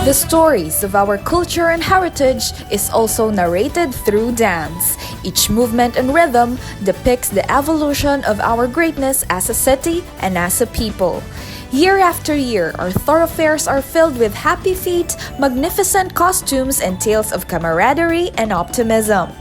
The stories of our culture and heritage is also narrated through dance. Each movement and rhythm depicts the evolution of our greatness as a city and as a people. Year after year, our thoroughfares are filled with happy feet, magnificent costumes, and tales of camaraderie and optimism.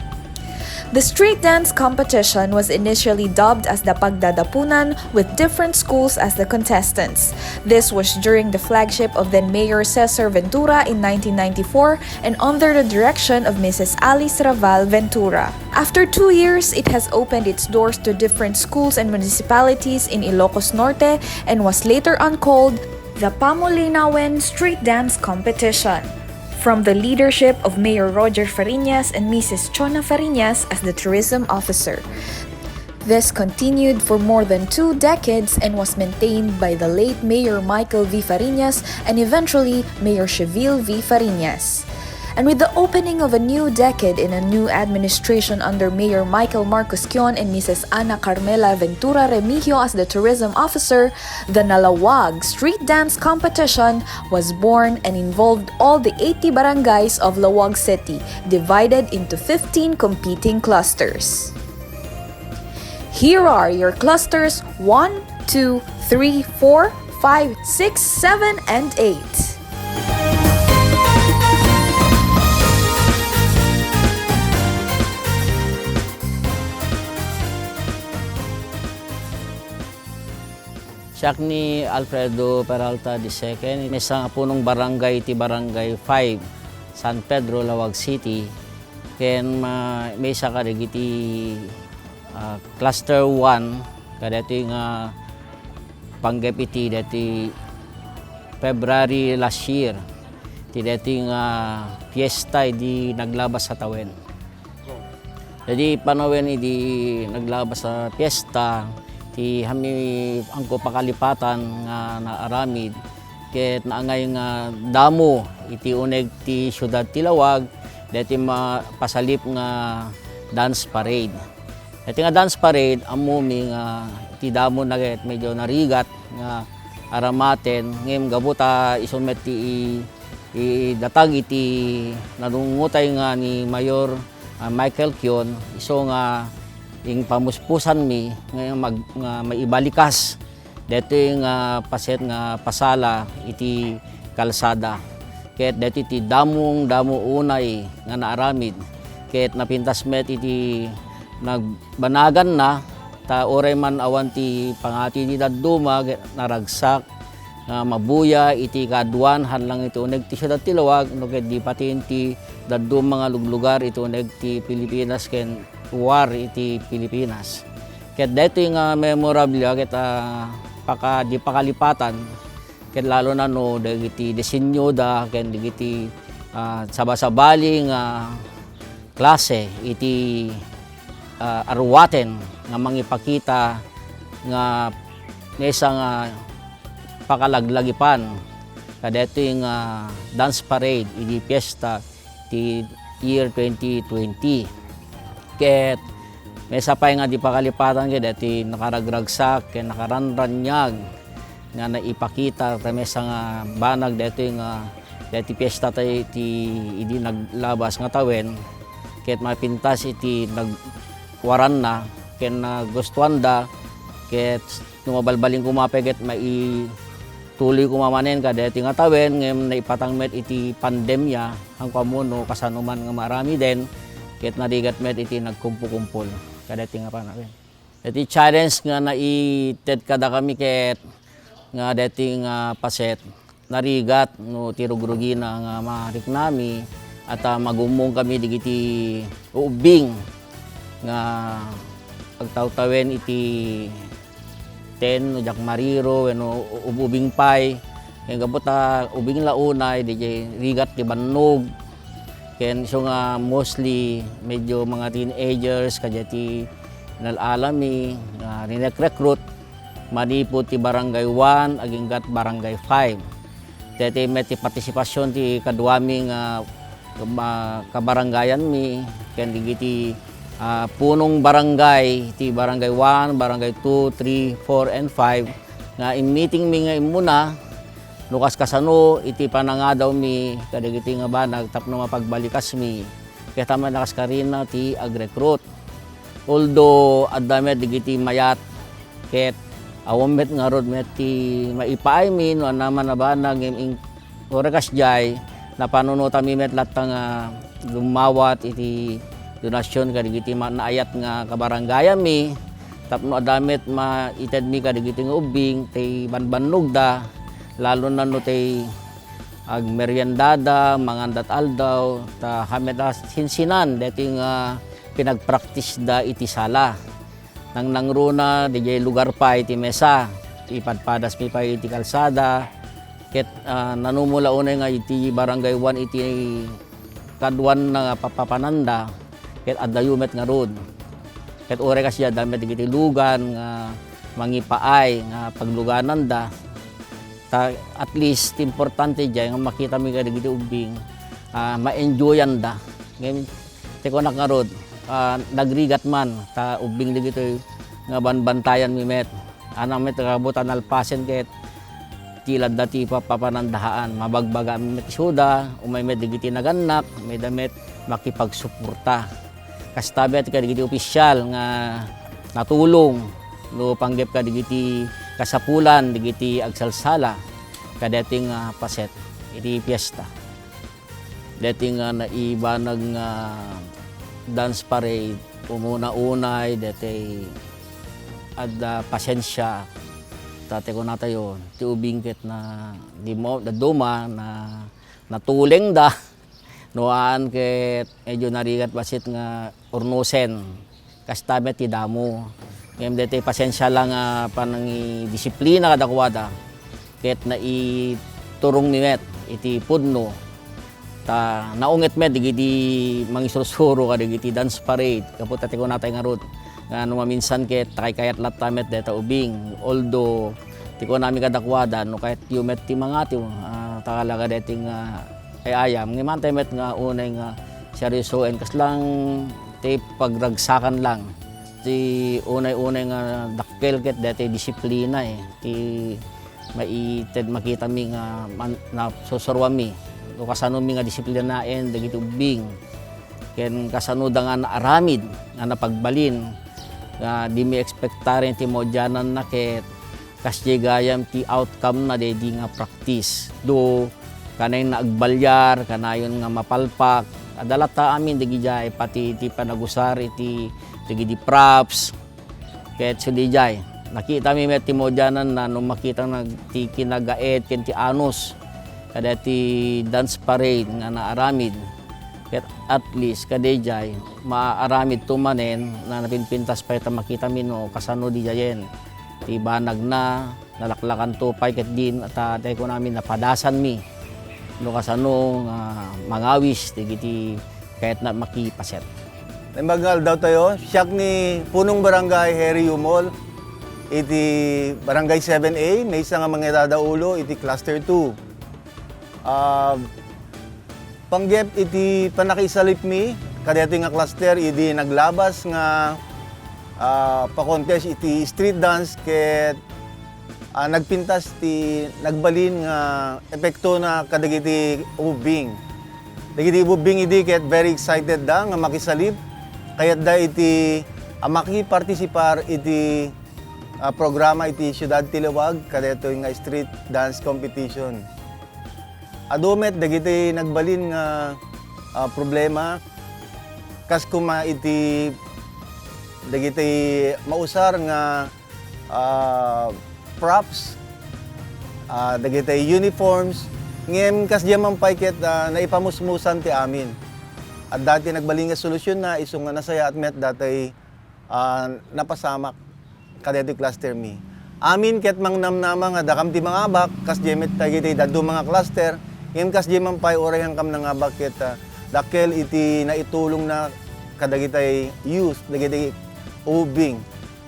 The street dance competition was initially dubbed as the Pagdadapunan, with different schools as the contestants. This was during the flagship of then Mayor Cesar Ventura in 1994 and under the direction of Mrs. Alice Raval Ventura. After 2 years, it has opened its doors to different schools and municipalities in Ilocos Norte and was later on called the Pamulinawen Street Dance Competition. From the leadership of Mayor Roger Fariñas and Mrs. Chona Fariñas as the tourism officer. This continued for more than 2 decades and was maintained by the late Mayor Michael V. Fariñas and eventually Mayor Cheville V. Fariñas. And with the opening of a new decade in a new administration under Mayor Michael Marcos Quion and Mrs. Ana Carmela Ventura Remigio as the tourism officer, the Nalawag Street Dance Competition was born and involved all the 80 barangays of Lawag City, divided into 15 competing clusters. Here are your clusters 1, 2, 3, 4, 5, 6, 7, and 8. Siya ni Alfredo Peralta II, may isang punong barangay ti Barangay 5, San Pedro, Lawag City. Ken may isa ka iti Cluster 1, kada ito yung panggap iti dati February last year. Iti dati yung fiesta di naglabas sa tawen. Jadi panawen di naglabas sa fiesta, ti hami angko pakalipatan nga naaramid ket naangay nga damo iti uneg ti syudad ti Lawag dati pasalip nga dance parade. Iti nga dance parade amumi nga iti damo na ket medyo narigat nga aramaten ngem gabuta isumet ti datag iti nadungutay nga ni Mayor Michael Quion iso nga yung pamuspusan mi ngayon maibalikas dito yung paset nga pasala iti kalsada ket dito iti damo unay nga naaramid ket napintas met iti nagbanagan na ta oray man awan ti pangati di dadduma naragsak nga mabuya iti kaduan hanlang iti uneg ti syudad ti Lawag no ket di pati iti daddum mga luglugar iti uneg ti Pilipinas ken war iti Pilipinas. Ket dito yung memorable ket di pakalipatan ket lalo na no dagiti disenyo da ken dagiti sabasabali nga klase iti arwaten nga mangipakita nga nesa nga pakalaglagipan kadto yung dance parade iti fiesta ti year 2020. Ket may sapay nga di pakalipatan ket dati nakaragragsak ket nakaranranyag nga naipakita tamesa nga banag dati nga dati piyesta tay iti idi naglabas nga tawen ket mapintas iti nagwaran na ket nagustuhan da ket numabalbaling kumapay ket tuloy kumamanen ka dati nga tawen ngem naipatang met iti pandemya ang pamuno kasanuman nga marami den ket narigat met iti nagkumpo-kumpol kadati nga panawin. Iti challenge nga naited kada kami ket nga dati nga paset narigat no tirugrugi na nga marik nami at magumong kami digiti ubing nga agtaw-tawen iti 10 no jak mariro no ubing pay ken gabuta ubing launay DJ rigat ti bannog ken so nga mostly medyo mga teenagers kadati nalalami nga recruit manipod ti barangay 1 aginggat barangay 5 dati met ti partisipasyon ti kaduami nga kabarangayan mi ken digiti punong barangay ti barangay 1 barangay 2 3 4 and 5 nga in meeting mi nga imuna Lukas kasano, iti pananga daw mi, kadagiti nga banag, tapno mapagbalikas mi. Kaya tama nakas karina ti ag-recruit. Although, adamet digiti mayat, ket awamet nga rod met ti maipaay mi, no naman na banag, yung orekas jay, na panunutan mi met lahat nga lumawat iti donasyon kadagiti naayat nga kabaranggayan mi. Tapno adamet maited mi kadagiti nga ubing, ti banbannog da, lalo na no tay ag meriendada, mangandat aldaw, ta hamet hinsinan deti nga pinagpractice da iti sala. Nang nangruna di lugar pa iti mesa, ipadpadas mi pa iti kalsada, ket nanumula unay nga iti barangay 1 iti kadwan na papapananda, ket adayumet nga rod. Ket ore kasya damet iti lugan nga mangipaay nga pagluganan da. At least importante dyan nga makita mi kadagiti ubing ma-enjoyan da. Ngayon teko nak nga rod nagrigat man ta ubing digito nga banbantayan mi met. Anang met kabutan alpasen ket tilad dati papanandahaan mabagbaga mi met suda umay met digiti naganak may damet makipagsuporta. Kastabet kadagiti opisyal nga natulong no panggep kadagiti kasapulan digiti agsalsala kadating paset iti piyesta. Dating naibanag nga dance parade umuna-unay dati ad pasensya tate ko natayon ti ubing ket na di mo duma na natuleng da noan ket medyo narigat basit nga urnusen kastamet ti damo. Ngayon dito pasensya lang panangi disiplina kadakwada. Ket na iturong mi met iti pudno. Ta naunget met digiti mangisurusuro kadigiti dance parade. Kapot ati ko natay nga rod. Nga maminsan ket kayat latta met deta ubing. Although ti ko nami kadakwada no kahit yumet ti mga ti takalaga deting ayam. Ngayon tay met nga unay nga seryosoen kaslang ti pagragsakan lang. Ti unay-unay nga dakkel ket dati disiplina ti maited makita mi nga na susurwa mi o kasano mi nga disiplinaen dagiti ubing ken kasano da nga naaramid nga napagbalin nga di mi ekspektaren ti modyanan na ket kasye gayam ti outcome na di nga practice do kanay naagbalyar kanayon nga mapalpak adalata amin digijay pati ti panagusar iti digidi props ket sudijay nakita mi met ti modyanan na nung makita ti kinagaet ken ti anus kada ti dance parade nga naaramid ket at least kadejay maaramid tumanen na napinpintas pa ita makita mi no kasano dijayen ti banag na nalaklakan tupay ket din at tay ko namin napadasan mi no kasano mangawis digiti kahit na makipaset. Namagal daw tayo, siyak ni punong barangay Harry Yumol, iti barangay 7A, may isa nga mga dadaulo, iti cluster 2. Panggep iti panakisalip mi, kadati nga cluster, iti naglabas nga pa-contest iti street dance, ket nagpintas ti nagbalin nga epekto na kadagiti ubing. Dagiti ubing iti ket very excited da nga makisalip. Kayat da iti maki-participar iti programa iti Siyudad Tiliwag kadto nga street dance competition. Adumet dagiti nagbalin nga problema kas kuma iti dagiti mausar nga props dagiti uniforms ngem kas diamang payket naipamusmusan ti amin. At dati nagbaling nga solusyon na isong nga nasaya at met datay napasamak kadeti cluster mi. Amin ket mangnamnama nga dakam ti mga abak kas jemet tagiti dadto mga cluster ngem kas jemam pay oray ang kam nga abak ket dakkel iti naitulong na kadagitay youth dagiti ubing.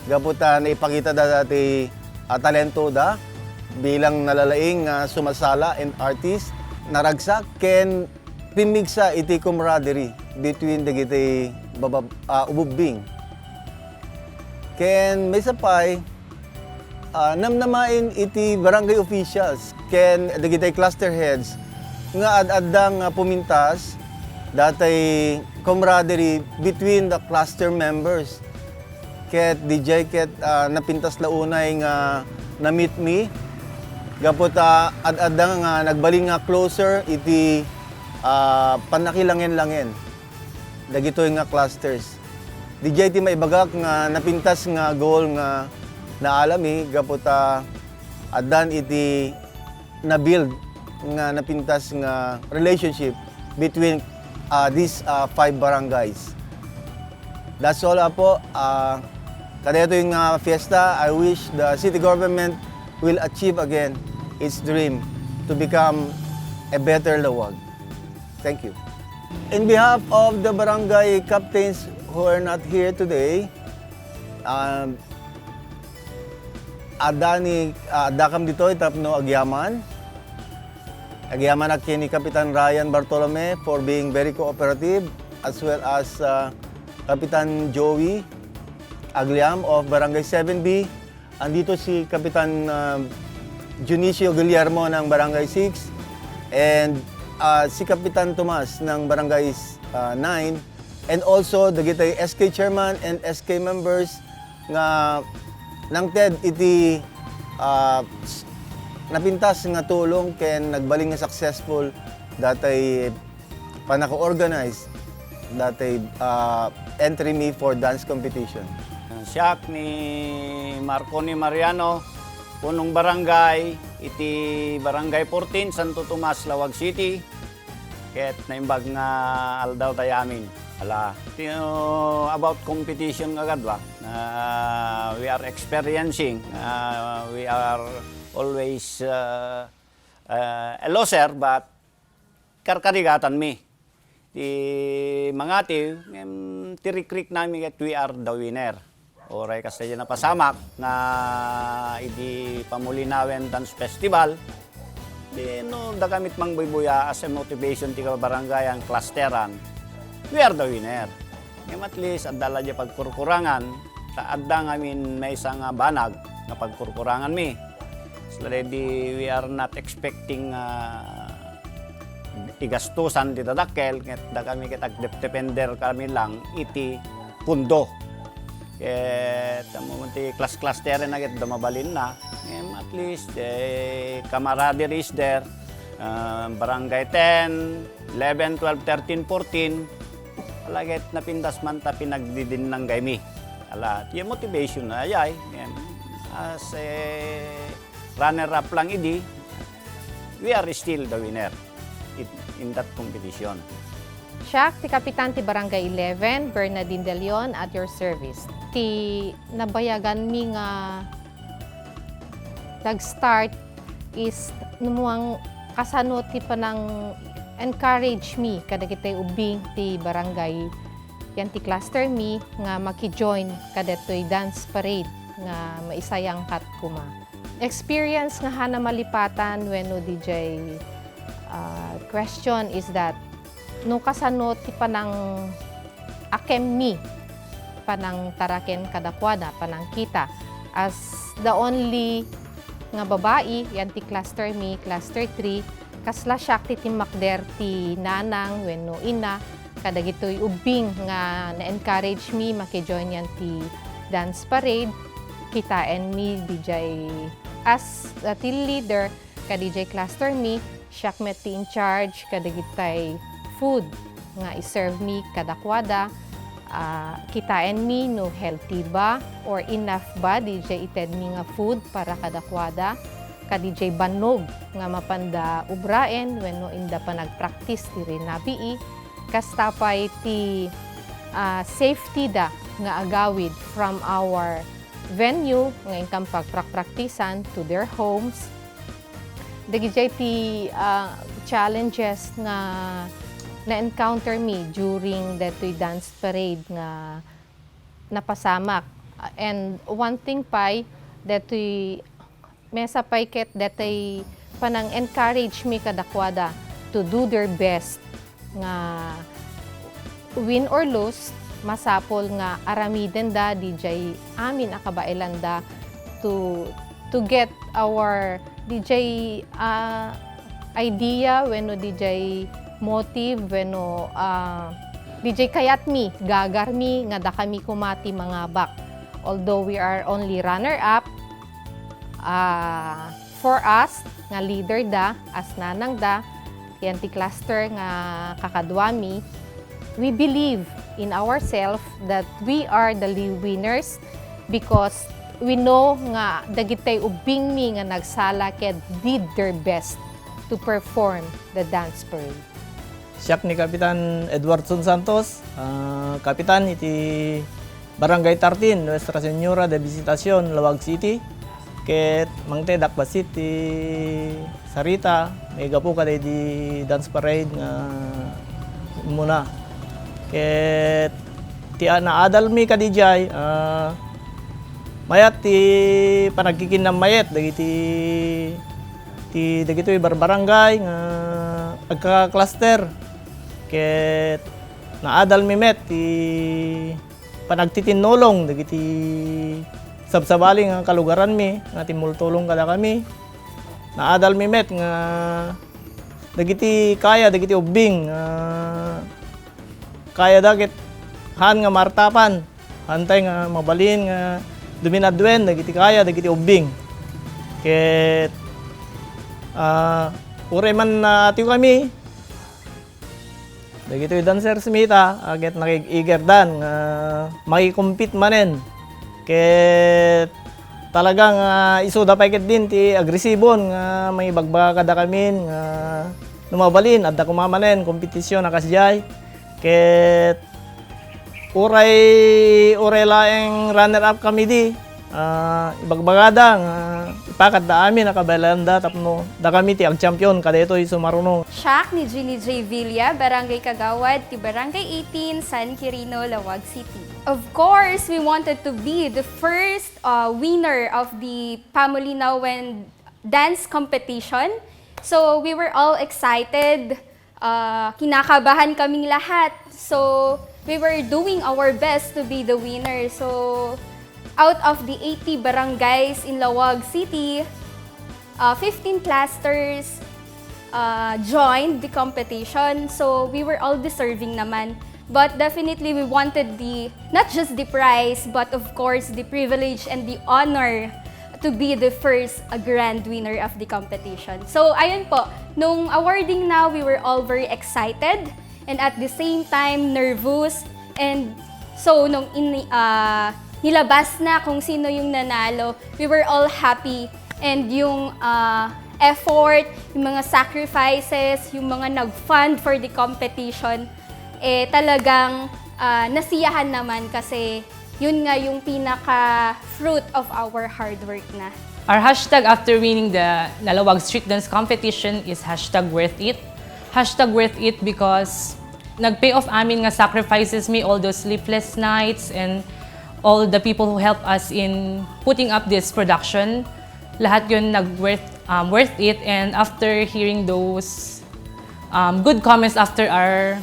Gaputa naipakita da dati talento da bilang nalalaing sumasala and artist naragsak ken pinigsa iti camaraderie between dagiti ubing. Ken may sapay namnamain iti barangay officials ken dagiti cluster heads nga ad-addang pumintas datay camaraderie between the cluster members. Ket DJ ket napintas launay nga na-meet me gapot ad-addang nga nagbaling nga closer iti panakilangin-langin dagitoy nga clusters. DJ ti maibagak nga napintas nga goal nga naalami gapot addan iti na-build nga napintas nga relationship between these 5 barangays. That's all po. Kada ito yung fiesta, I wish the city government will achieve again its dream to become a better Lawag. Thank you. In behalf of the barangay captains who are not here today, adakam dito itapno agyaman. Agyaman ak ni Kapitan Ryan Bartolome for being very cooperative, as well as Kapitan Joey Agliam of Barangay 7B. Andito si Kapitan Junicio Guillermo ng Barangay 6 and si Kapitan Tomas ng Barangay 9, and also dagitay SK Chairman and SK members nga nang TED iti napintas nga tulong ken nagbaling nga successful datay panaka-organize datay entry me for dance competition. Siya ni Marconi Mariano, punong barangay, iti Barangay 14, Santo Tomas, Lawag City. Ket naimbag nga aldaw tayo amin. About competition agad ba? We are experiencing, we are always a loser, but karkarigatan mi. Di mangati, tirikrik namin ket we are the winner. Oray kasi na pasamak na idi Pamulinawen Dance Festival. Di no dagamit mang buybuya as a motivation ti barangay ang clusteran. We are the winner. Ngem at least adala di pagkurkurangan, taadda ngamin may isang banag na pagkurkurangan mi. So already we are not expecting igastusan ti dadakkel, ket da kami ket depender kami lang iti pundo. Ket ti class-cluster na ket damabalin na. At least camaraderie is there. Barangay 10, 11, 12, 13, 14. Alaget napindas man ta pinagdidin ng gaymi. Ti motivation na ayay. As a runner-up lang idi, we are still the winner in that competition. Siya, ti Kapitan ti Barangay 11, Bernardine De Leon, at your service. Ti nabayagan mi nga nag-start is numuang kasano ti panang encourage me kada kitay ubing ti barangay yan ti cluster me nga maki-join kada to'y dance parade nga maisayang kat kuma. Experience nga hana malipatan when no DJ question is that no kasano ti panang akem mi panang taraken kadakwada panang kita as the only nga babae yan ti cluster me cluster 3 kasla siya ti timakder ti nanang wenno ina kadagitoy ubing nga na-encourage me maki-join yan ti dance parade kita and me DJ as ti leader ka DJ cluster me siya met ti in charge kadagitay food nga i-serve me kadakwada kita and me no healthy ba or enough ba DJ ited mi nga food para kadakwada ka DJ banog nga mapanda ubraen wenno inda pa nagpractice ti rinabii kastapay ti safety da nga agawid from our venue nga ingkam pagpraktisan to their homes. DJ ti challenges nga na-encounter me during that dance parade nga napasamak. And one thing pa, that mesa pay ket that panang encourage me kadakwada to do their best nga win or lose, masapol nga aramiden da DJ amin akabailan da to to get our DJ idea, wenno DJ motive, wenno DJ kayat mi, gagar mi, nga da kami kumati mga bak. Although we are only runner-up, for us, nga leader da, as nanang da, yanti cluster nga kakadwami, we believe in ourselves that we are the winners because we know nga dagitay ubing mi nga nagsala ket did their best to perform the dance parade. Siyak ni Kapitan Edwardson Santos, Kapitan iti Barangay 13, Nuestra Señora de Visitación, Lawag City. Ket mangte dakbasit ti Sarita, may gapu ka di dance parade nga muna. Ket ti naadal mi kadijay, mayat ti panagkikin ng mayat dagiti barangay nga agka-cluster. Ket naadal mi met ti panagtitinulong dagiti sabsabali nga kalugaran mi nga timultulong kada kami. Naadal mi met nga dagiti kaya dagiti ubing kaya dagit han nga martapan hantay nga mabalin nga duminadwen dagiti kaya dagiti ubing. Ket ure man atiw kami dagito yung dancer smita, agad nakik-igerdan, makikompete manen. Ket talagang iso da pa din ti agresibon, may bagbaga kada kamin, numabalin, adda kumamanen, kompetisyon na kasjay. Ket uray laeng runner-up kami di, ibagbagada, ipakat da amin, nakabalanda, tapno, da kami ti ag-champion, kada ito sumarunong. Siak ni Ginny J. Villa, Barangay Kagawad, ti Barangay 18, San Quirino, Lawag City. Of course, we wanted to be the first winner of the Pamulinawen dance competition. So, we were all excited. Kinakabahan kaming lahat. So, we were doing our best to be the winner. So, out of the 80 barangays in Lawag City, 15 clusters joined the competition. So we were all deserving naman. But definitely we wanted not just the prize, but of course the privilege and the honor to be the first grand winner of the competition. So ayun po, nung awarding na, we were all very excited and at the same time nervous. And so nung nilabas na kung sino yung nanalo, we were all happy. And yung effort, yung mga sacrifices, yung mga nag-fund for the competition, talagang nasiyahan naman kasi yun nga yung pinaka-fruit of our hard work na. Our hashtag after winning the Nalawag Street Dance Competition is hashtag worth it. Hashtag worth it because nag-pay off amin nga sacrifices me all those sleepless nights and all the people who helped us in putting up this production. Lahat yun worth it, and after hearing those good comments after our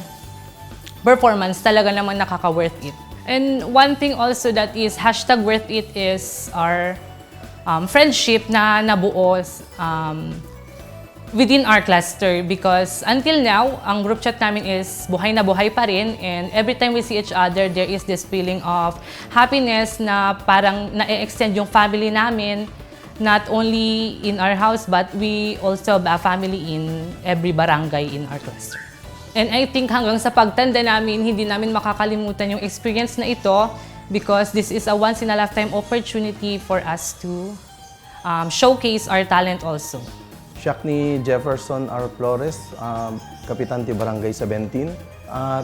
performance, talaga naman nakaka-worth it. And one thing also that is hashtag worth it is our friendship na nabuo within our cluster, because until now, ang group chat namin is buhay na buhay pa rin, and every time we see each other, there is this feeling of happiness na parang na-extend yung family namin, not only in our house, but we also have a family in every barangay in our cluster. And I think hanggang sa pagtanda namin, hindi namin makakalimutan yung experience na ito, because this is a once-in-a-lifetime opportunity for us to showcase our talent also. Siyak ni Jefferson R. Flores, Kapitan ti Barangay 17.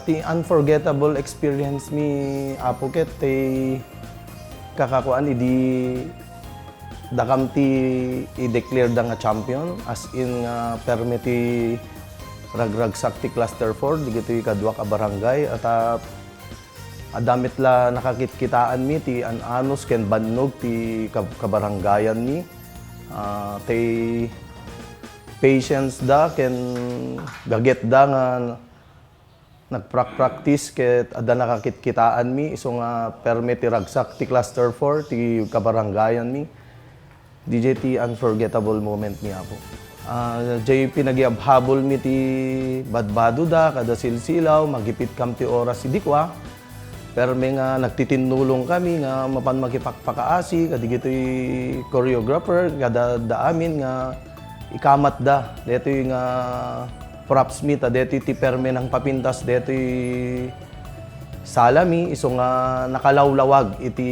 Ti unforgettable experience mi apoket ti kakakuan idi dakam ti i-declare da nga champion, as in permiti ragragsak ti cluster 4 digiti kadwa ka barangay at adamit la nakakitkitaan mi ti anos ken bannog ti kabarangayan mi ti patience da ken gaget da nga nagpractice ket ada nakakitkitaan mi iso nga permit ti ragsak ti cluster 4 ti kabarangayan mi. DJ ti unforgettable moment niya po. Jay pinagyabhabol mi ti badbado da, kada silsilaw, magipit kam ti oras si Dikwa. Pero may nga nagtitinulong kami nga mapan magipakpakaasi, kadigito yung choreographer, kada da amin nga ikamat da. Dito yung props mi, dito yung tiperme ng papintas, dito yung salami, iso nga nakalawlawag iti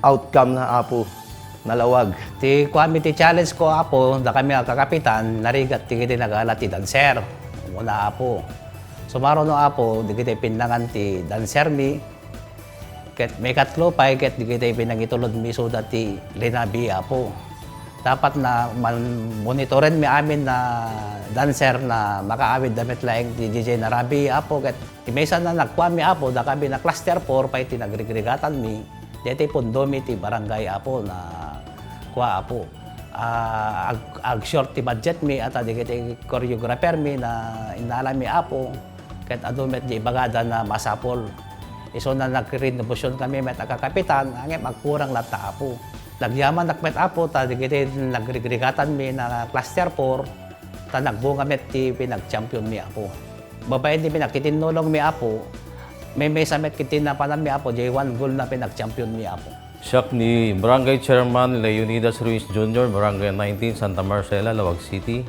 outcome na apo, nalawag. Ti committee challenge ko apo, da kami ang kakapitan, narigat ti kiti nagala ti dancer. Muna apo. Sumaro no apo, di kita pinangan ti dancer mi. Ket may katlo pa, ket di kita pinagitulod mi so dati linabi apo. Dapat na monitorin mi amin na dancer na makaawid damit laing ti DJ na rabi apo. Ket imesa na nagkuha mi apo, da kami na cluster 4 pa iti nagrigregatan mi. Dito pundo mi ti barangay apo na kuha apo. Ag short ti budget mi at di kita choreographer mi na inalam mi apo. Kahit adumet di bagada na masapol. Iso na nag-renovation kami met agkakapitan, angin magkurang lata apo. Nagyaman nakmet apo, ta di kita nagrigregatan mi na cluster 4, ta nagbunga met ti pinag-champion mi apo. Babae di pinagkitinulong mi apo, may samet kitin na panam mi apo, di 1 goal na pinag-champion mi apo. Siyak ni Barangay Chairman Leonidas Ruiz Jr., Barangay 19, Santa Marcela, Lawag City.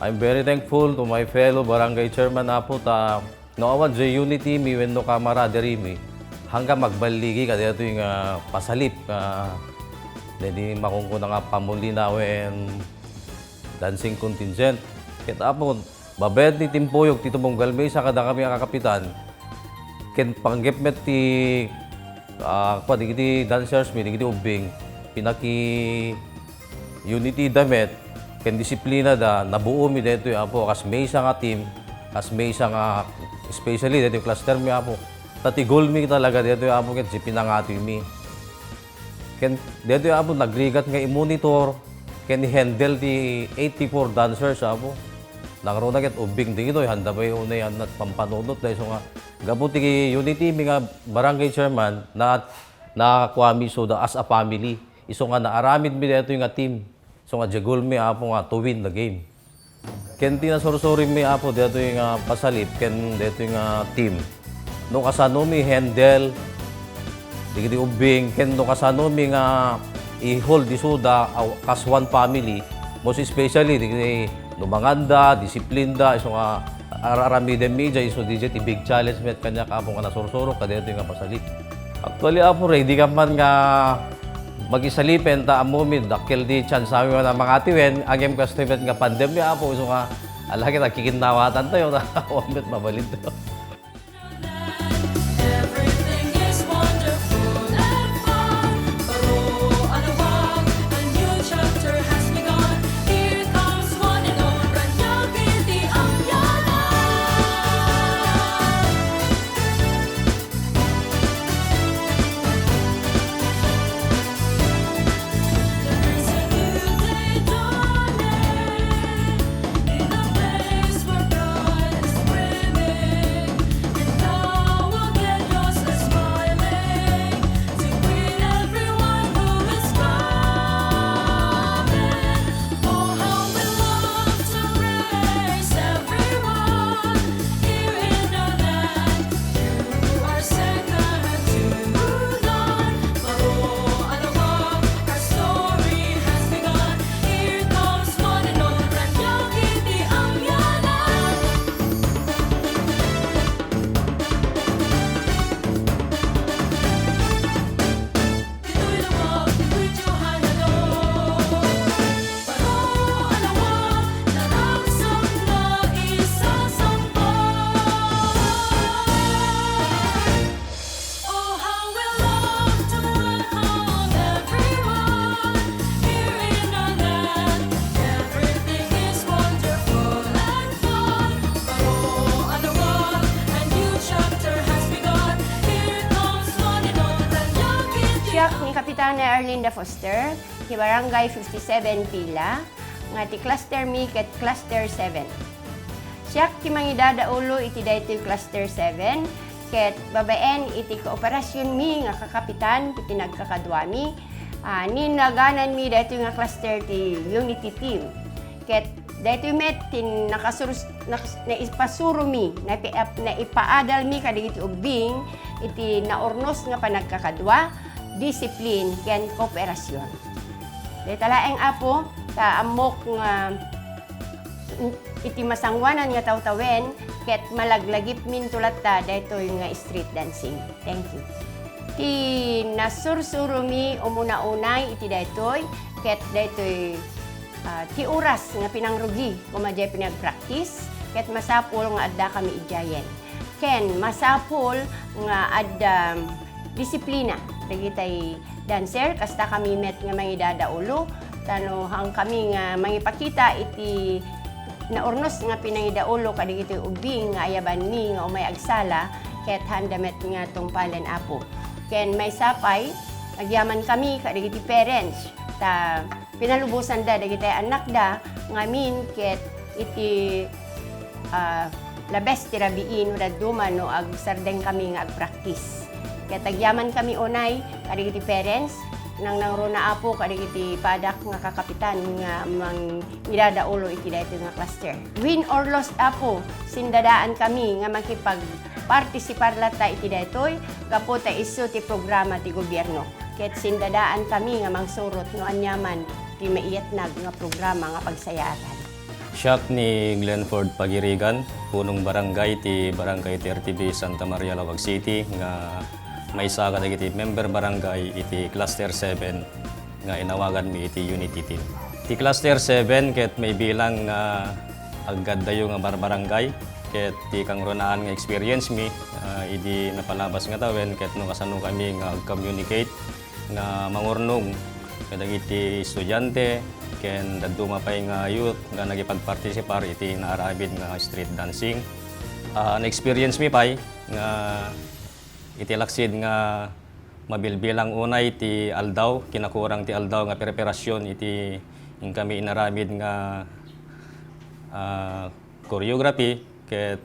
I'm very thankful to my fellow Barangay Chairman apo ta noawan sa unity mi wenno camaraderie mi hanggang magbaligi kada ito yung pasalip dedi makungkuna nga pamulina wen dancing contingent. Kita apo babed ni timpuyog tito mong galmay sa kada kami ang kakapitan ken panggepmet ti digiti dancers mi digiti ubing pinaki unity damet ken disiplina da nabuo mi dito yung apo kas may isa nga team, kas may isa nga especially dito yung cluster mi apo. Tati goal mi talaga dito yung apo ken si pinangati mi. Ken dito yung apo nagrigat nga i-monitor ken i-handle ti 84 dancers apo. Nagkaroon na ket ubing dito handa ba yung unay at pampanunot dahil so nga gabuti ki unity mi nga barangay chairman na nakakuha mi so as a family. Iso nga naaramid mi dito yung team. So nga jagol mi apo nga to win the game. Ken tinasorsori mi apo dito yung pasalip ken dito yung team. No kasano mi handle digiti ubing ken no kasano mi nga i-hold di suda kas one family most especially digiti lumanganda, disiplinda iso nga aramiden mi jay iso DJ ti big challenge met kanya ka apo nga nasorsoro kadto yung pasalip. Actually apo ready ka man nga mag-isalipen ta amumid dakkel di chance sami na mga atiwen agem customer nga pandemya apo so nga alagi nagkikinawatan tayo na wamit mabalid to. Kapitana Arlinda Foster, ti Barangay 57 Pila, nga ti Cluster Mi ket Cluster 7. Siyak ti mangidadaulo iti daytoy Cluster 7, ket babaen iti kooperasyon mi nga kakapitan iti nagkakadwa mi. Ninaganan mi dahito nga cluster ti unity team. Ket dahito met tin naipasuro mi, naipaadal mi kadigiti ubing iti naornos nga panagkakadwa, discipline ken kooperasyon. Dahito laeng apo ta amok nga iti masangwanan nga tawtawen ket malaglagip min tulat ta dahito nga street dancing. Thank you. Ti nasursuro mi umuna-unay iti daytoy ket daytoy ti oras nga pinangrugi kumadya pinag-practice ket masapul nga adda kami ijayen. Ken masapul nga adda disiplina dagitay dancer kasta kami met nga mangidadaulo tano hang kami nga mangipakita iti naurnos nga pinangidaulo kadigiti ubing nga ayaban mi nga umay agsala ket handamet nga tungpalen apo. Ken may sapay agyaman kami kadigiti parents ta pinalubusan da dagiti anak da ngamin ket iti labes ti rabiin da duman no ag sardeng kami nga ag-practice. Ket agyaman kami unay kadigiti parents nang nangruna apo kadigiti padak nga kakapitan nga mang idadaulo iti dayto nga cluster. Win or lost apo sindadaan kami nga makipag-partisipar lata iti daytoy kapo ta isu ti programa ti gobyerno. Ket sindadaan kami nga mangsurot no anyaman ti maietnag nga programa nga pagsayaatan. Siak ni Glenford Pagirigan, punong barangay ti Barangay 30B Santa Maria, Lawag City nga may isa kadagiti member barangay iti Cluster 7 nga inawagan mi iti unity team. Ti Cluster 7 ket may bilang nga agad dayo nga barangay ket ti kangrunaan nga experience mi idi napalabas nga tawen ket no kasano kami nga communicate nga mangurnong kadagiti estudyante ken daduma pay nga youth nga nagipagpartisipar iti naarabid nga street dancing. Na-experience mi pay nga iti laksid nga mabilbilang unay ti aldaw, kinakurang ti aldaw nga preparasyon iti yung kami inaramid nga choreography ket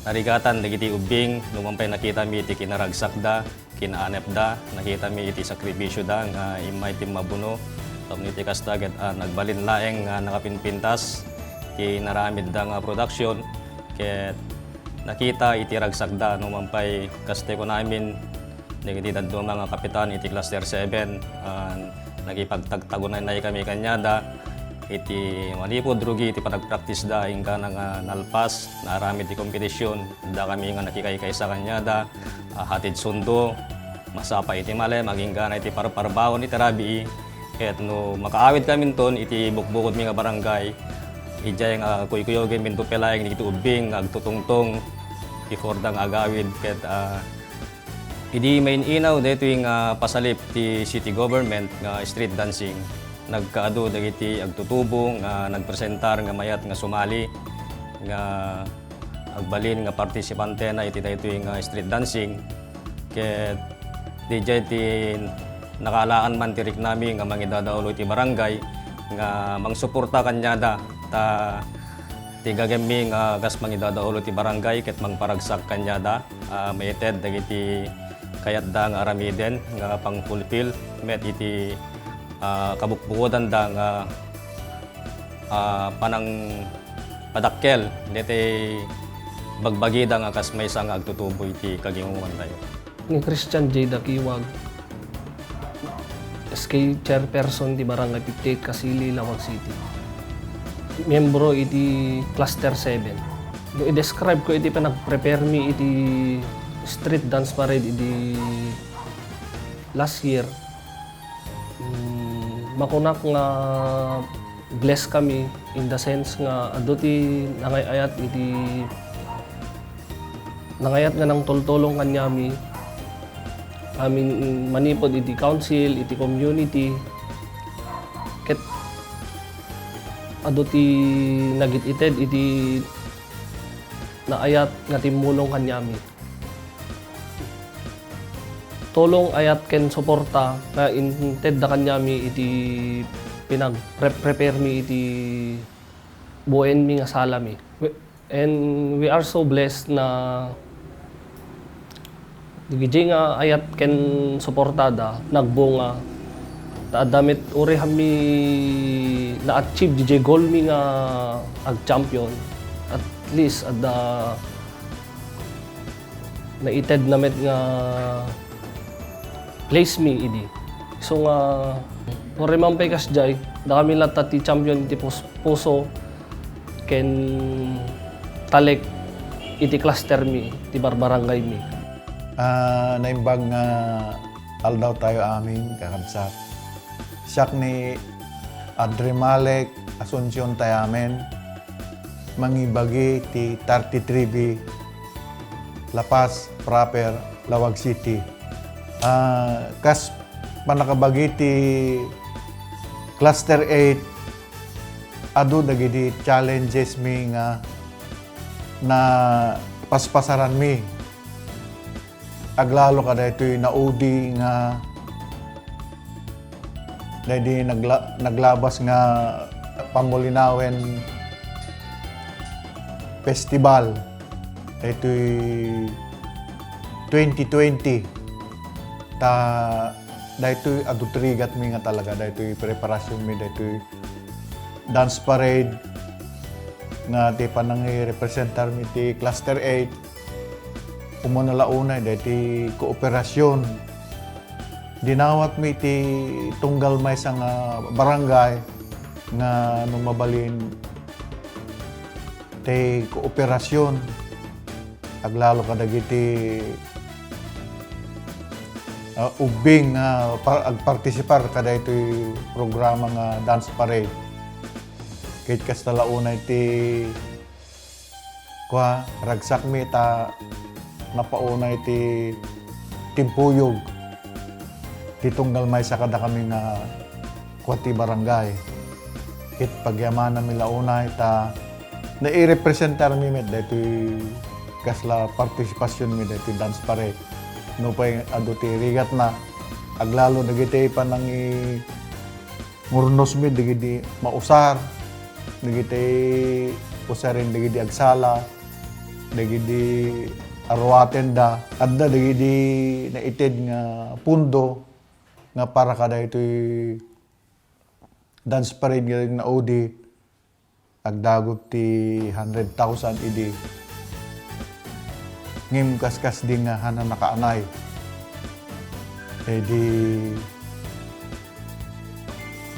narigatan dagiti ubing numampay nakita mi iti kinaragsak da, kinaanep da, nakita mi iti sakripisyo da nga imay ti mabuno tapno iti kasta ket nagbalin laeng nga nakapinpintas ti naramid da nga production ket nakita iti ragsakda no mampay kaste ko namin dagiti dadto mga kapitan iti Cluster 7 nagipagtagtagunan na kami kanyada iti malipod rugi iti panagpractice da ingka nga nalpas naarami ti kompetisyon da kami nga nakikaykaysa kanyada hatid sundo masapa iti male maging gana iti parparbawon iti rabi ket no makaawid kami ton iti bukbukod mi nga barangay ijay nga kuykuyogin minto pelayeng iti ubing agtutungtong before dang agawid ket idi main inaw dito yung pasalip ti city government nga street dancing nagkaado dagiti agtutubong nga nagpresentar nga mayat nga sumali nga agbalin nga partisipante na iti dayto yung street dancing ket DJ ti nakalaan man tirik nami nga mangidadaulo iti barangay nga mangsuporta kanyada ta ti gagami nga gas mangidadaulo ti barangay ket mangparagsak kanyada maited dagiti kayat da nga aramiden nga pang-fulfill met iti kabukbukodan da nga panang padakkel deti bagbagi da nga kas maysa nga agtutubo iti kagingungan tayo. Ni Christian J. Dakiwag, SK Chairperson di Barangay 58 Kasili, Lawag City. Miyembro iti Cluster 7. I-describe ko iti panag-prepare mi iti street dance parade iti last year. Makunak nga bless kami in the sense nga ado ti nangayayat iti nangayat nga nang tultulong kanyami amin manipod iti council, iti community ket ado ti nagitited iti naayat nga timulong kanyami. Tulong ayat ken suporta na inted da kanyami iti pinag-prepare mi iti buen mi nga salami. And we are so blessed na Digiji nga ayat ken suportada, nagbunga. Damit uri kami na-achieve DJ goal mi nga ag-champion. At least ada naited namet nga place mi idi. So nga uri man pekas jay, da kami lata ti champion iti puso ken talek iti cluster mi, ti barbarangay mi. Naimbag nga aldaw tayo amin kakabsat. Siyak ni Adre Malek, Asuncion tayamen, mangibagi ti 33B, Lapas, Proper, Lawag City. Kas panakabagi ti Cluster 8, adu dagiti challenges mi nga na paspasaran mi. Aglalo kada ito'y naudi nga dahil naglabas nga Pamulinawen Festival. Ito'y 2020. Dahil ito'y adutrigat mi nga talaga. Dahil ito'y preparasyon mi. Dahil ito'y dance parade nga ti panangi representar mi ti Cluster 8. Umuna launay dahil ti kooperasyon. Dinawat mi ti tunggal may sa nga barangay nga nung mabalin ti kooperasyon. Aglalo kadagiti ubing nga agpartisipar kada ito'y programa nga dance parade. Kahit kasta launay ti ragsak mi ta napaunay ti timpuyog. Titunggal may sa kada kami nga kwati barangay. Kit pagyamanan mi launay ta nai-representar mi met dahil kasla partisipasyon mi dahil dance parade. No pa adu ti rigat na aglalo dagiti panang murnos mi dagiti mausar dagiti usarin dagiti agsala dagiti arwaten da adda dagiti naited nga pundo nga para kada ito'y dance parade nga naudi agdagot ti 100,000 idi ngim kaskas din nga hana nakaanay di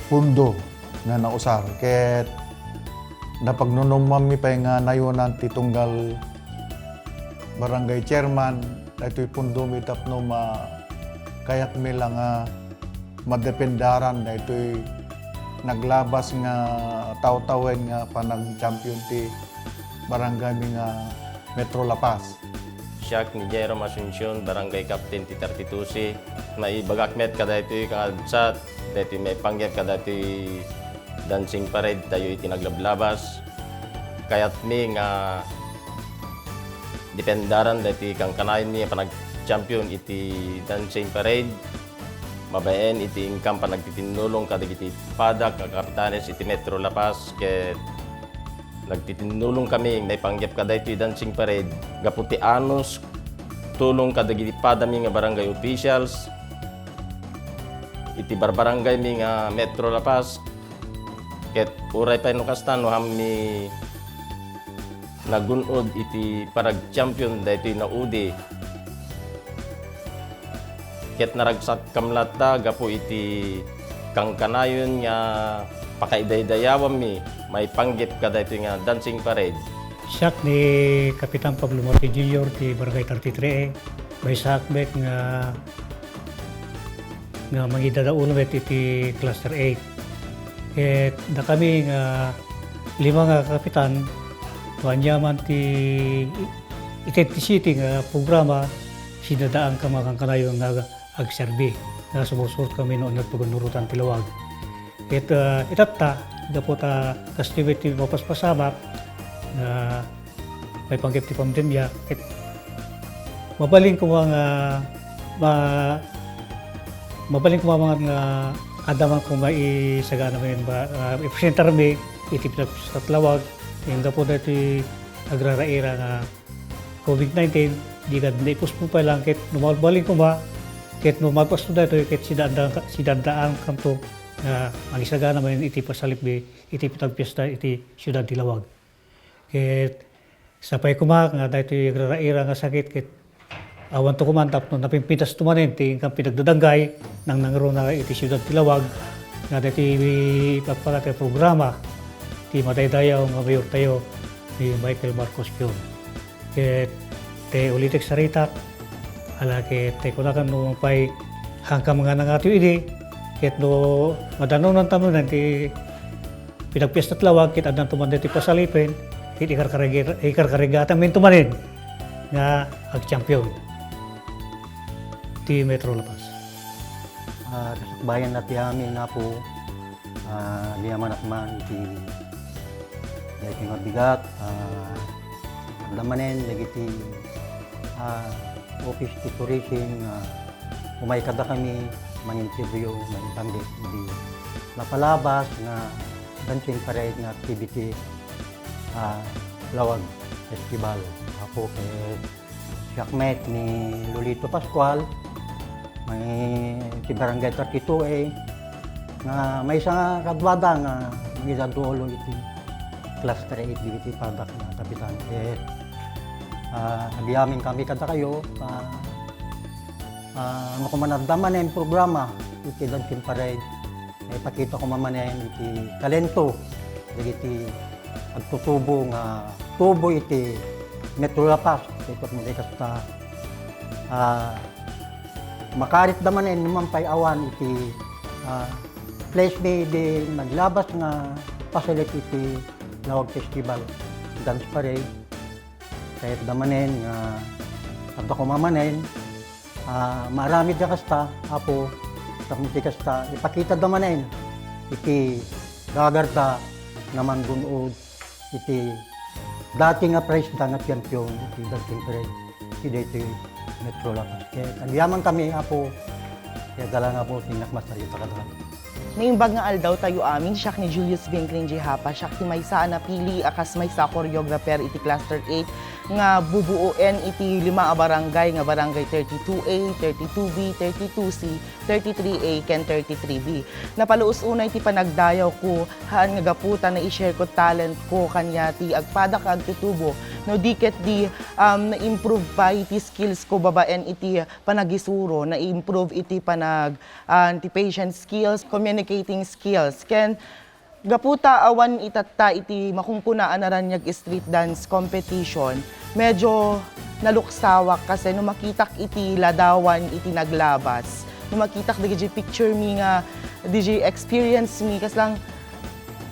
pundo nga nausar ket napagnunuman mi pa nga nayunan ti tunggal barangay chairman ito'y pundo mi tapno kayat mi lang madependaran na ito'y naglabas nga taw-tawen nga panag-champion ti barangay mi nga Metro La Paz. Siyak ni Jerome Asuncion, barangay captain ti 32C. May bagakmet kada ito'y kakabsat, dahil may pangyap kada ito'y dancing parade, tayo iti naglablabas. Kayat mi nga dependaran dahil kang kanayon mi panag-champion iti dancing parade. Mabayan iti ingkam pa nagtitinulong kadagiti padak kapitanes iti Metro La Paz ket nagtitinulong kami naipanggap kada iti dancing parade gaputi anos tulong kadagiti padami nga barangay officials iti barbarangay mi nga Metro La Paz ket uray pa no kastan no hammi nagunod iti parag champion daytoy naudi ket naragsak kamlata gapo iti kang kanayon nga pakaidaydayawan mi may panggip kada ito nga dancing parade. Siyak ni Kapitan Pablo Morte Jr. ti Barangay 33 may sakbet nga mangidadauno iti Cluster 8. Ket da kami nga 5 nga kapitan wanyaman ti City nga programa sinadaan ka mga kanayon nga agserbi na sumusurt kami noon nagpagunurutan tilawag. Itatta, dapat kastivity mapaspasamak na may panggap ti pandemya. Mabaling ko mga adaman kung maisagana mo yun ba. I-presentar mi, itipilap sa tilawag. Yung dapat iti agraraira nga COVID-19, di ka naipos mo pa lang, kahit numalbaling ko ba, kahit numalpas mo dito, kahit sidandaan kanto, na magisaga naman iti pasalip bi, iti pitagpiesta, iti siyudad Tilawag. Kahit sapay kumak, nga dito yung raira nga sakit, kahit awan to kumantap, no napimpintas tumanin, ti kang pinagdadanggay, nang nangaro na iti siyudad Tilawag, nga dito yung pagpagate programa, ti madaydayaw nga mayor tayo, ni Michael Marcos yun. Kahit te ulitik sa ritak, ala kahit te kunakan no pay hanggang mga nangatyo ini, kahit no madanaw ng tamo nanti pinagpiesta Tilawag, kahit adang tumanday ti pasalipin, kahit ikarkarigatan min tumanin nga ag-champion ti Metro La Paz. Kasakbayan na ti amin na po, liyaman akman ti dahil mabigat, damanin, nagiti office to tourism, umay kada kami, mang-interview, mang-tanggit, hindi napalabas na dancing parade na activity, Lawag Festival. Ako kay Siakmet ni Lolito Pascual, may si Barangay 32A, na may isang kadwada nga gidadulo iti Cluster 8 DBT Padak na kapitan. Nabiyamin kami kada kayo, makumanagdaman na yung programa, iti dancing parade, ipakita ko mamanen iti talento, iti agtutubo nga tubo iti Metro La Paz, ito mo kasta makarit damanen numampay awan iti place may di naglabas nga facility iti Lawag Festival, dance parade, kahit damanen nga kada ko mamanen, marami dyan kasta, apo, takmiti kasta, ipakita damanen, iti gagarda naman gunod, iti dati nga president nga champion, iti dancing parade, iti Metro La Paz. Kaya nagyaman kami, apo, kaya dala nga po, tinakmasarita ka dala. Naimbag nga aldaw tayo amin, siyak ni Julius Vinclin Jihapa, siyak ti maysa na pili, akas maysa choreographer iti Cluster 8, nga bubuoen iti 5 a barangay, nga barangay 32A, 32B, 32C, 33A, ken 33B. Napaluos unay ti panagdayaw ko, haan nga gaputan na i-share ko talent ko, kanya ti agpada ka agtutubo, no diket di na-improve pa iti skills ko babaen iti panagisuro, na-improve iti ti patient skills, communicating skills, ken gaputa awan itatta iti makungkunaan na ranyag street dance competition, medyo naluksawak kasi no makitak iti ladawan iti naglabas, no makitak DJ picture mi nga DJ experience mi kas lang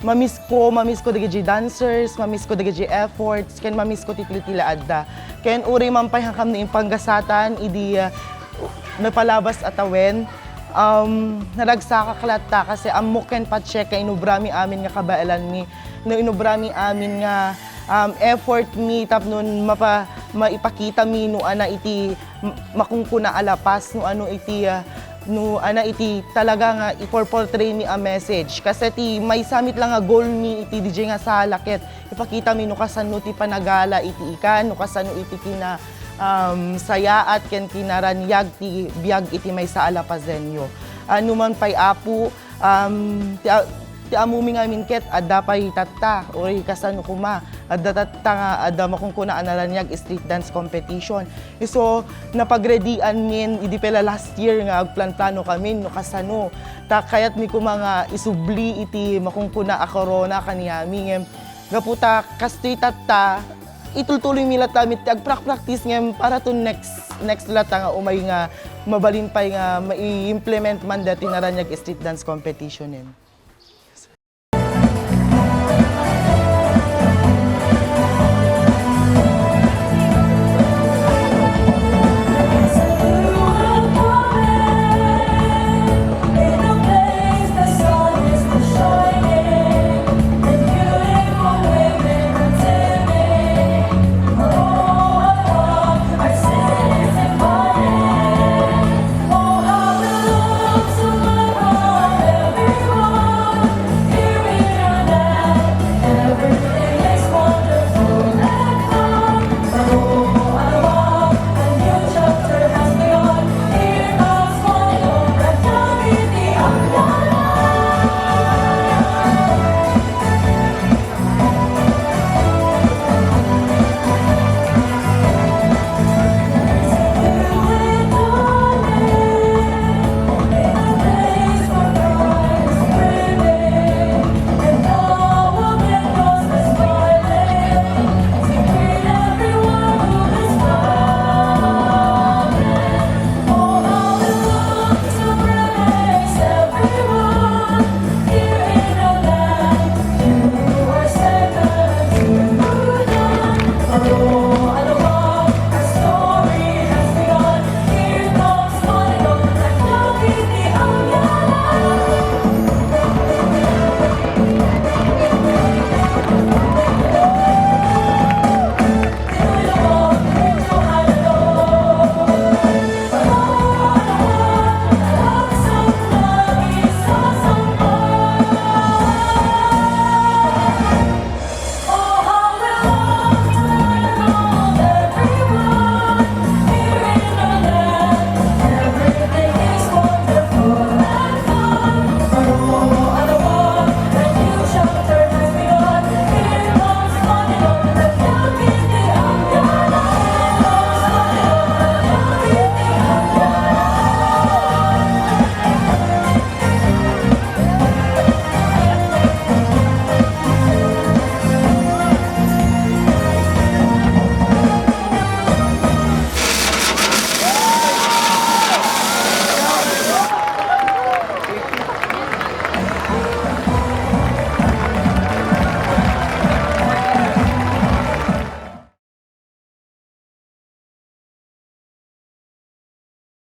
mamiss ko DJ dancers, mamiss ko DJ efforts, ken mamiss ko titila adda, ken uri mampay hangkam ni impanggasatan idi napalabas atawen. Naragsaka kalata kasi amuken pa check kay inubrami amin nga kabailan mi, no inubrami amin nga effort mi tapnon maipakita mi no ana iti makungkuna alapas no ano iti no ana iti talaga nga i-portray mi a message kasi ti may summit lang nga goal mi iti DJ nga salaket ipakita mi no kasano ti panagala iti ikan no kasano iti kina sayaat ken kinaranyag ti biag iti may sa alapazenyo. Numan pay apu ti amumi nga minket adda pay tatta oy kasano kuma adda tatta nga adda makungkuna anaranyag street dance competition. So napagredian min idi pela last year nga agplan-plano kami no kasano ta kayat mi kuma nga isubli iti makungkuna a corona kaniyami ngem gaputa kastoy tatta itultuloy mi latamit ti agprak-practice ngem para to next lata nga umay nga mabalin pay nga mai-implement man dati naranyag street dance competition